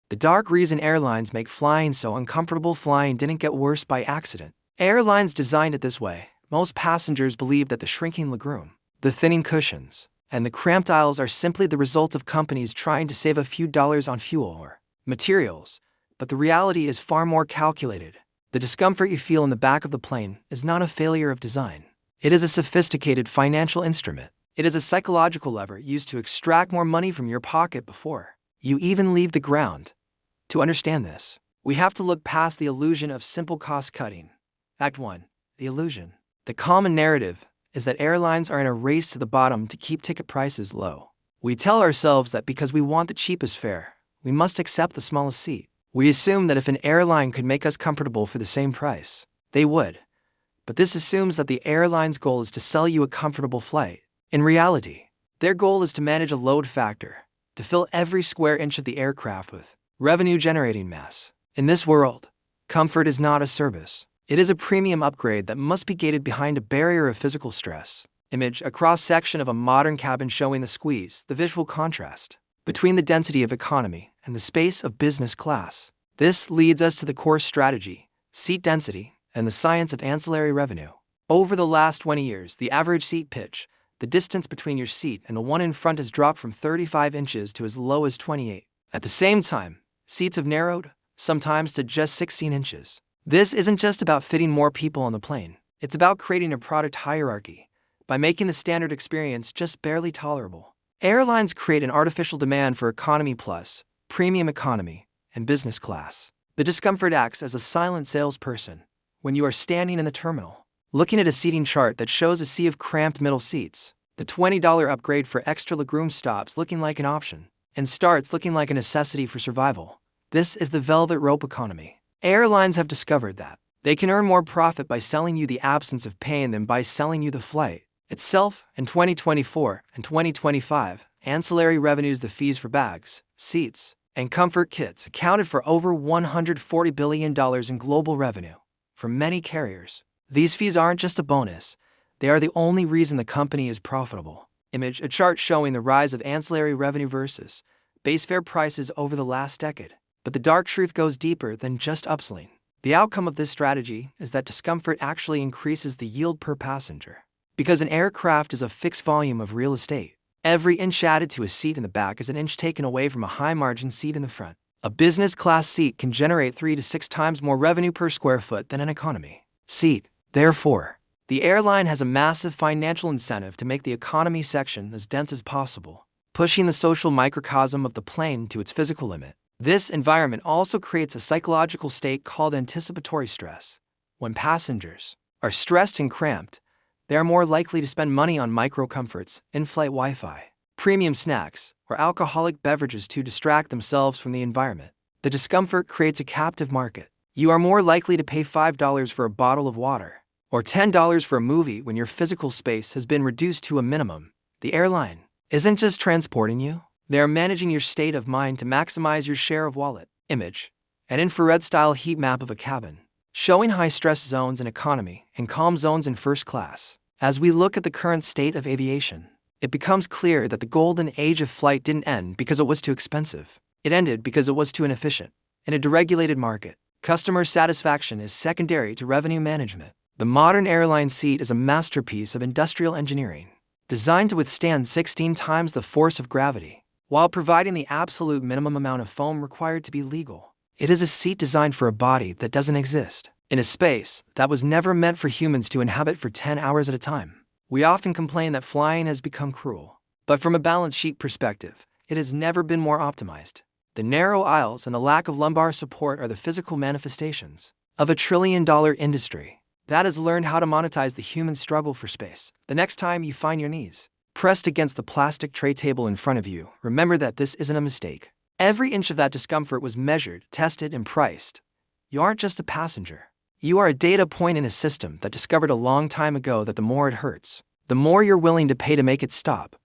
The dark reason airlines make flying so uncomfortable: flying didn't get worse by accident. Airlines designed it this way. Most passengers believe that the shrinking legroom, the thinning cushions, and the cramped aisles are simply the result of companies trying to save a few dollars on fuel or materials, but the reality is far more calculated. The discomfort you feel in the back of the plane is not a failure of design. It is a sophisticated financial instrument. It is a psychological lever used to extract more money from your pocket before you even leave the ground. To understand this, we have to look past the illusion of simple cost cutting. Act 1. The illusion. The common narrative is that airlines are in a race to the bottom to keep ticket prices low. We tell ourselves that because we want the cheapest fare, we must accept the smallest seat. We assume that if an airline could make us comfortable for the same price, they would. But this assumes that the airline's goal is to sell you a comfortable flight. In reality, their goal is to manage a load factor, to fill every square inch of the aircraft with revenue-generating mass. In this world, comfort is not a service. It is a premium upgrade that must be gated behind a barrier of physical stress. Image: a cross-section of a modern cabin showing the squeeze, the visual contrast between the density of economy and the space of business class. This leads us to the core strategy, seat density, and the science of ancillary revenue. Over the last 20 years, the average seat pitch, the distance between your seat and the one in front, has dropped from 35 inches to as low as 28. At the same time, seats have narrowed, sometimes to just 16 inches. This isn't just about fitting more people on the plane. It's about creating a product hierarchy by making the standard experience just barely tolerable. Airlines create an artificial demand for economy plus, premium economy, and business class. The discomfort acts as a silent salesperson. When you are standing in the terminal, looking at a seating chart that shows a sea of cramped middle seats, the $20 upgrade for extra legroom stops looking like an option and starts looking like a necessity for survival. This is the velvet rope economy. Airlines have discovered that they can earn more profit by selling you the absence of pain than by selling you the flight itself. In 2024 and 2025, ancillary revenues, the fees for bags, seats, and comfort kits, accounted for over $140 billion in global revenue. For many carriers, these fees aren't just a bonus, they are the only reason the company is profitable. Image: a chart showing the rise of ancillary revenue versus base fare prices over the last decade. But the dark truth goes deeper than just upselling. The outcome of this strategy is that discomfort actually increases the yield per passenger. Because an aircraft is a fixed volume of real estate, every inch added to a seat in the back is an inch taken away from a high-margin seat in the front. A business class seat can generate 3 to 6 times more revenue per square foot than an economy seat. Therefore, the airline has a massive financial incentive to make the economy section as dense as possible, pushing the social microcosm of the plane to its physical limit. This environment also creates a psychological state called anticipatory stress. When passengers are stressed and cramped, they are more likely to spend money on micro-comforts, in-flight Wi-Fi, premium snacks, or alcoholic beverages to distract themselves from the environment. The discomfort creates a captive market. You are more likely to pay $5 for a bottle of water or $10 for a movie when your physical space has been reduced to a minimum. The airline isn't just transporting you, they are managing your state of mind to maximize your share of wallet. Image: an infrared-style heat map of a cabin, showing high-stress zones in economy and calm zones in first class. As we look at the current state of aviation, it becomes clear that the golden age of flight didn't end because it was too expensive. It ended because it was too inefficient. In a deregulated market, customer satisfaction is secondary to revenue management. The modern airline seat is a masterpiece of industrial engineering, designed to withstand 16 times the force of gravity, while providing the absolute minimum amount of foam required to be legal. It is a seat designed for a body that doesn't exist, in a space that was never meant for humans to inhabit for 10 hours at a time. We often complain that flying has become cruel, but from a balance sheet perspective, it has never been more optimized. The narrow aisles and the lack of lumbar support are the physical manifestations of a trillion-dollar industry that has learned how to monetize the human struggle for space. The next time you find your knees pressed against the plastic tray table in front of you, remember that this isn't a mistake. Every inch of that discomfort was measured, tested, and priced. You aren't just a passenger. You are a data point in a system that discovered a long time ago that the more it hurts, the more you're willing to pay to make it stop.